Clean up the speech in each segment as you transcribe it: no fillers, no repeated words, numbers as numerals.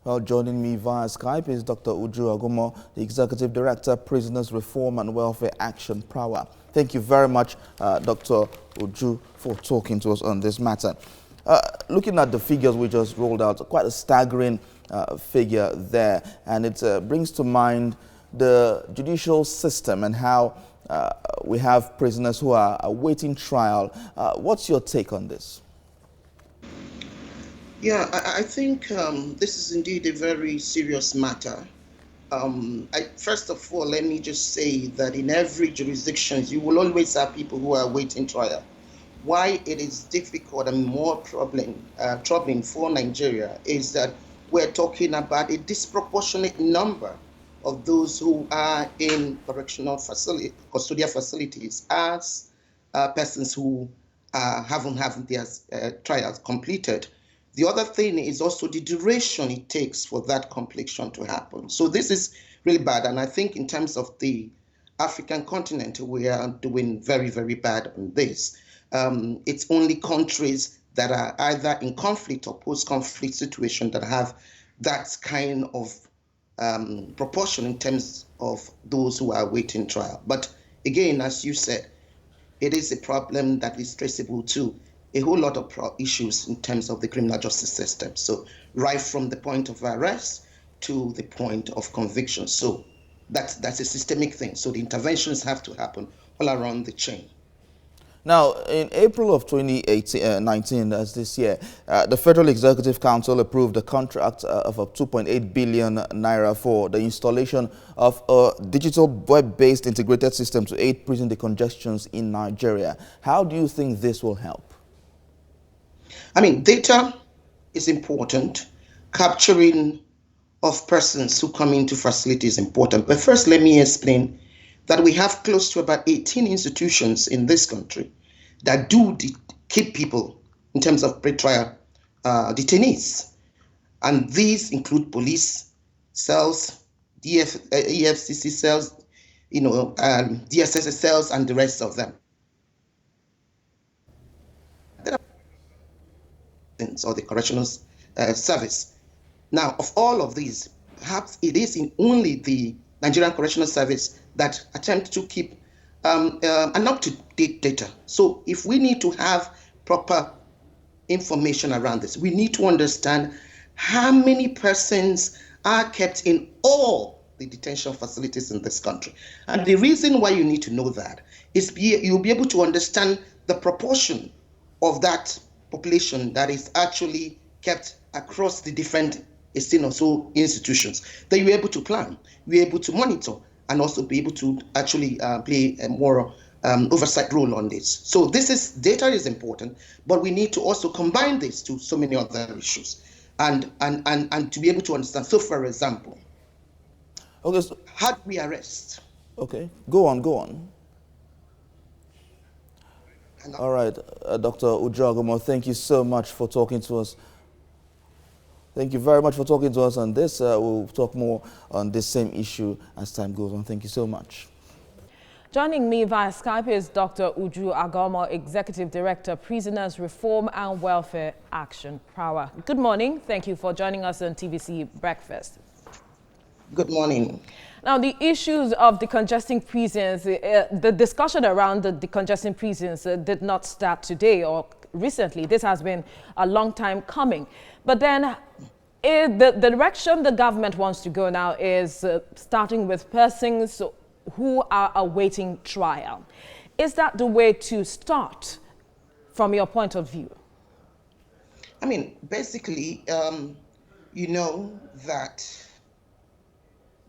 Well, joining me via Skype is Dr. Uju Agomo, the Executive Director, Prisoners Reform and Welfare Action Power. Thank you very much, Dr. Uju, for talking to us on this matter. Looking at the figures we just rolled out, quite a staggering figure there, and it brings to mind the judicial system and how we have prisoners who are awaiting trial. What's your take on this? Yeah, I think this is indeed a very serious matter. First of all, let me just say that in every jurisdiction, you will always have people who are awaiting trial. Why it is difficult and more troubling for Nigeria is that we're talking about a disproportionate number of those who are in custodial facilities as persons who haven't had their trials completed. The other thing is also the duration it takes for that completion to happen. So this is really bad. And I think in terms of the African continent, we are doing very, very bad on this. It's only countries that are either in conflict or post-conflict situation that have that kind of proportion in terms of those who are awaiting trial. But again, as you said, it is a problem that is traceable to a whole lot of issues in terms of the criminal justice system. So right from the point of arrest to the point of conviction. So that's a systemic thing. So the interventions have to happen all around the chain. Now, in April of 2019, as this year, the Federal Executive Council approved a contract of 2.8 billion naira for the installation of a digital web-based integrated system to aid prison decongestions in Nigeria. How do you think this will help? I mean, data is important. Capturing of persons who come into facilities is important. But first, let me explain that we have close to about 18 institutions in this country that do keep people in terms of pretrial detainees. And these include police cells, EFCC cells, DSS cells, and the rest of them. Or the correctional service. Now, of all of these, perhaps it is in only the Nigerian Correctional Service that attempt to keep an up-to-date data. So if we need to have proper information around this, we need to understand how many persons are kept in all the detention facilities in this country. And the reason why you need to know that is you'll be able to understand the proportion of that population that is actually kept across the different institutions. Then you're able to plan, you're able to monitor, and also be able to actually play a more oversight role on this. So data is important, but we need to also combine this to so many other issues and to be able to understand. So for example, okay, so, how do we arrest? Okay, go on. All right, Dr. Uju Agomo, thank you so much for talking to us. Thank you very much for talking to us on this. We'll talk more on this same issue as time goes on. Thank you so much. Joining me via Skype is Dr. Uju Agomo, Executive Director, Prisoners Reform and Welfare Action Power. Good morning. Thank you for joining us on TVC Breakfast. Good morning. Now, the issues of decongesting prisons, the discussion around the decongesting prisons did not start today or recently. This has been a long time coming. But then the direction the government wants to go now is starting with persons who are awaiting trial. Is that the way to start from your point of view? I mean, basically, you know that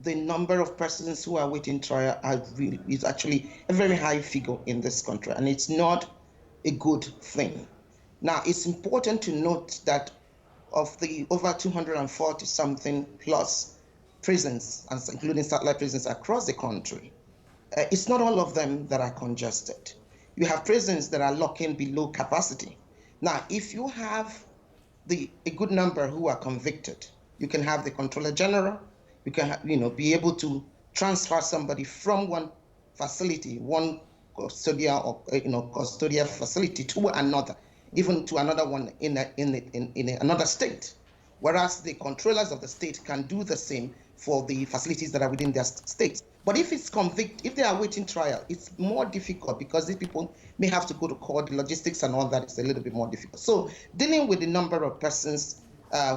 the number of persons who are awaiting trial is actually a very high figure in this country, and it's not a good thing. Now, it's important to note that of the over 240 something plus prisons, including satellite prisons across the country, it's not all of them that are congested. You have prisons that are locking below capacity. Now, if you have a good number who are convicted, you can have the Controller General, you can be able to transfer somebody from one facility, one custodial facility to another, even to another one in another state. whereas the controllers of the state can do the same for the facilities that are within their states. But if if they are awaiting trial, it's more difficult because these people may have to go to court. The logistics and all that is a little bit more difficult. So dealing with the number of persons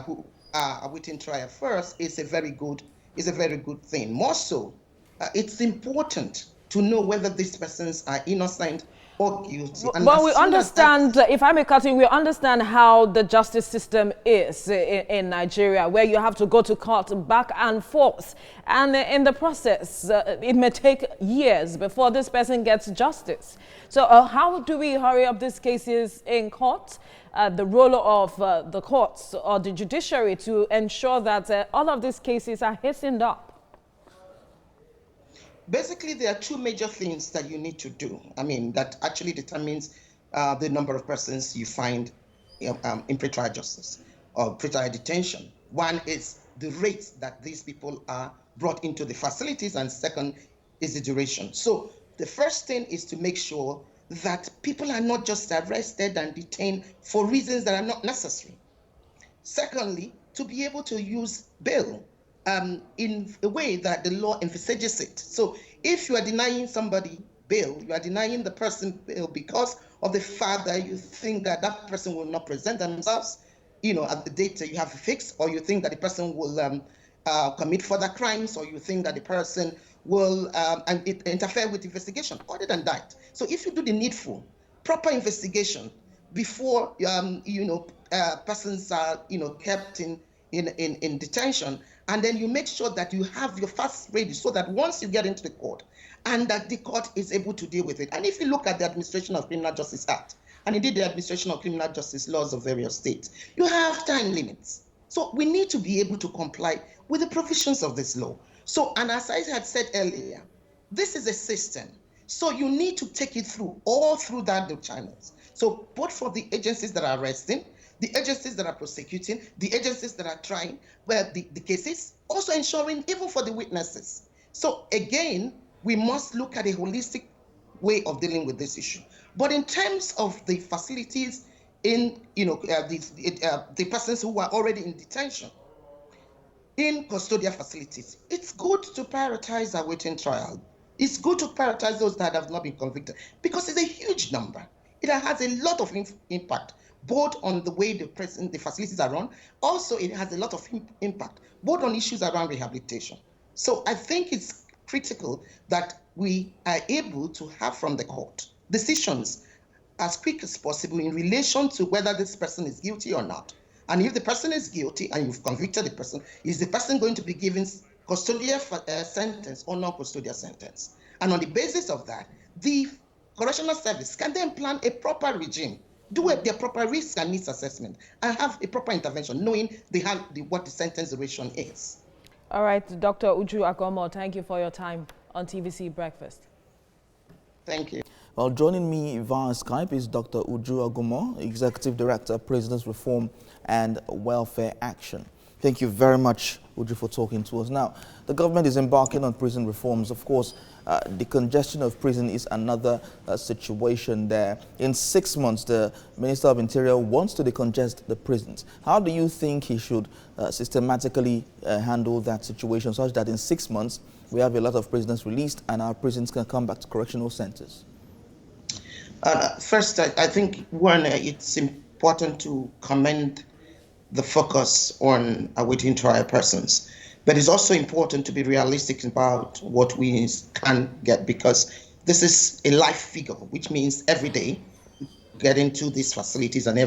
who are awaiting trial first is a very good thing. More so, it's important to know whether these persons are innocent or guilty. And well, we understand, if I may cut in, we understand how the justice system is in Nigeria, where you have to go to court back and forth. And in the process, it may take years before this person gets justice. So how do we hurry up these cases in court? The role of the courts or the judiciary to ensure that all of these cases are hastened up? Basically, there are two major things that you need to do. I mean, that actually determines the number of persons you find in pretrial justice or pretrial detention. One is the rate that these people are brought into the facilities, and second is the duration. So the first thing is to make sure that people are not just arrested and detained for reasons that are not necessary. Secondly, to be able to use bail in a way that the law envisages it. So if you are denying somebody bail, you are denying the person bail because of the fact that you think that that person will not present themselves, at the date that you have fixed, or you think that the person will commit further crimes, or you think that the person will interfere with investigation. Other than that, so if you do the needful, proper investigation before persons are kept in detention, and then you make sure that you have your facts ready so that once you get into the court, and that the court is able to deal with it. And if you look at the Administration of Criminal Justice Act, and indeed the Administration of Criminal Justice laws of various states, you have time limits. So we need to be able to comply with the provisions of this law. So, and as I had said earlier, this is a system. So you need to take it through the channels. So both for the agencies that are arresting, the agencies that are prosecuting, the agencies that are trying the cases, also ensuring even for the witnesses. So again, we must look at a holistic way of dealing with this issue. But in terms of the facilities in, the persons who are already in detention, in custodial facilities, it's good to prioritize awaiting trial. It's good to prioritize those that have not been convicted because it's a huge number. It has a lot of impact, both on the way the facilities are run. Also, it has a lot of impact, both on issues around rehabilitation. So I think it's critical that we are able to have from the court decisions as quick as possible in relation to whether this person is guilty or not. And if the person is guilty and you've convicted the person, is the person going to be given custodial sentence or non-custodial sentence? And on the basis of that, the correctional service can then plan a proper regime, do a proper risk and needs assessment, and have a proper intervention, knowing what the sentence duration is. All right, Dr. Uju Agomo, thank you for your time on TVC Breakfast. Thank you. Well, joining me via Skype is Dr. Uju Agomo, Executive Director, Prisoners Reform and Welfare Action. Thank you very much, Uju, for talking to us. Now, the government is embarking on prison reforms. Of course, decongestion of prison is another situation there. In 6 months, the Minister of Interior wants to decongest the prisons. How do you think he should systematically handle that situation such that in 6 months, we have a lot of prisoners released and our prisons can come back to correctional centers? First, I think, it's important to commend the focus on awaiting trial persons. But it's also important to be realistic about what we can get, because this is a life figure, which means every day get into these facilities and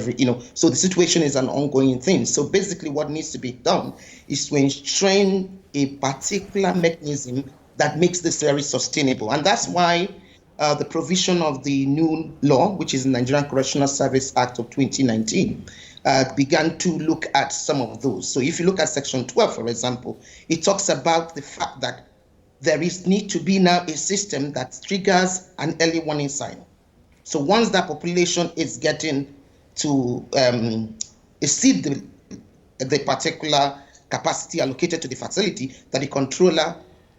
so the situation is an ongoing thing. So basically what needs to be done is to enshrine a particular mechanism that makes this very sustainable. And that's why the provision of the new law, which is the Nigerian Correctional Service Act of 2019, began to look at some of those. So if you look at Section 12, for example, it talks about the fact that there need to be now a system that triggers an early warning sign. So once that population is getting to exceed the particular capacity allocated to the facility, that the controller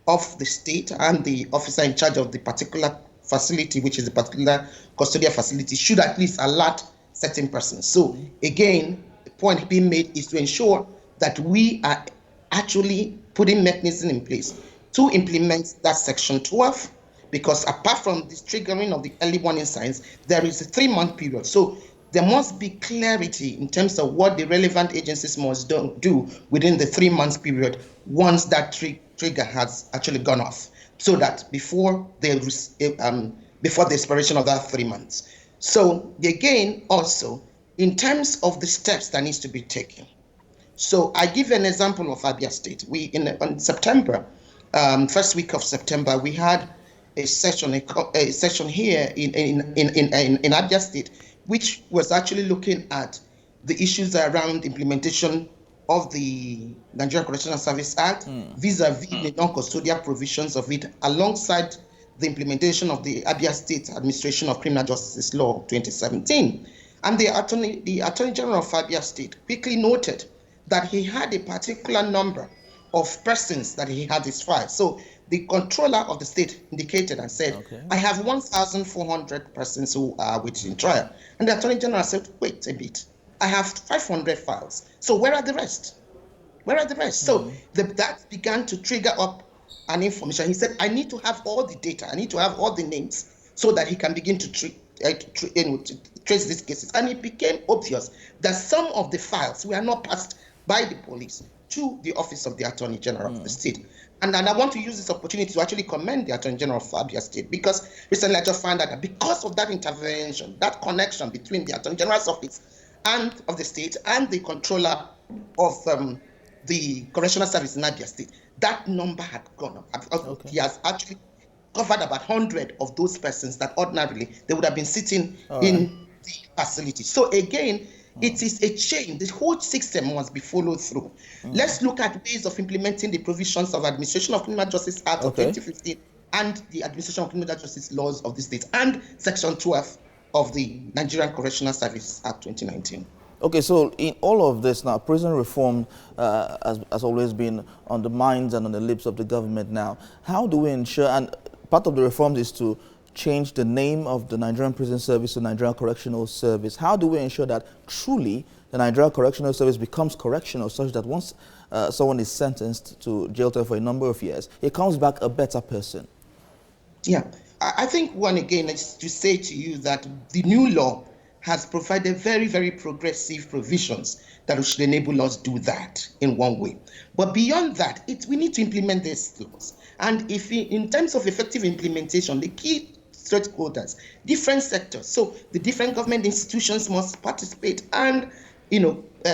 of the state and the officer in charge of the particular facility, which is a particular custodial facility, should at least alert certain persons. So again, the point being made is to ensure that we are actually putting mechanism in place to implement that Section 12, because apart from this triggering of the early warning signs, there is a 3-month period. So there must be clarity in terms of what the relevant agencies must do within the 3-month period once that trigger has actually gone off, so that before the expiration of that 3 months. So again, also in terms of the steps that needs to be taken. So I give an example of Abia State. We in September, first week of September, we had a session here in Abia State, which was actually looking at the issues around implementation of the Nigerian Correctional Service Act vis-a-vis the non-custodial provisions of it, alongside the implementation of the Abia State Administration of Criminal Justice Law 2017. And the Attorney General of Abia State quickly noted that he had a particular number of persons that he had his file. So the controller of the state indicated and said, okay, I have 1,400 persons who are waiting trial. And the Attorney General said, wait a bit, I have 500 files. So where are the rest? Where are the rest? So that began to trigger up an information. He said, I need to have all the data. I need to have all the names so that he can begin to trace these cases. And it became obvious that some of the files were not passed by the police to the office of the Attorney General of the state. And I want to use this opportunity to actually commend the Attorney General of Abia State, because recently I just found out that because of that intervention, that connection between the Attorney General's office and of the state and the controller of the Correctional Service in Abia State, that number had gone up. Okay. He has actually covered about 100 of those persons that ordinarily they would have been sitting in the facility. So again, it is a chain. The whole system must be followed through. Let's look at ways of implementing the provisions of Administration of Criminal Justice Act of 2015 and the Administration of Criminal Justice Laws of the state and Section 12 of the Nigerian Correctional Service Act 2019. Okay, so in all of this now, prison reform has always been on the minds and on the lips of the government now. How do we ensure, and part of the reforms is to change the name of the Nigerian Prison Service to Nigerian Correctional Service. How do we ensure that truly the Nigerian Correctional Service becomes correctional, such that once someone is sentenced to jail time for a number of years, he comes back a better person? Yeah, I think one again is to say to you that the new law has provided very, very progressive provisions that should enable us do that in one way. But beyond that, we need to implement these laws. And if in terms of effective implementation, the key stakeholders, different sectors, so the different government institutions must participate and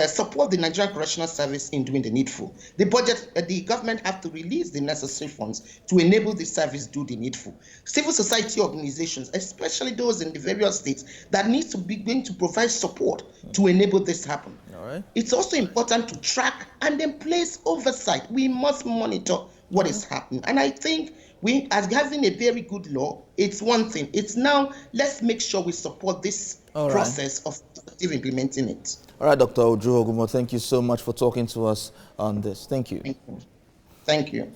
support the Nigerian Correctional Service in doing the needful. The government have to release the necessary funds to enable the service do the needful. Civil society organizations, especially those in the various states, that need to begin to provide support to enable this happen. All right. It's also important to track and then place oversight. We must monitor what is happening. And I think we, as having a very good law, it's one thing. It's now, let's make sure we support this process of implementing it. All right, Dr. Uju Ogunmo, thank you so much for talking to us on this. Thank you. Thank you.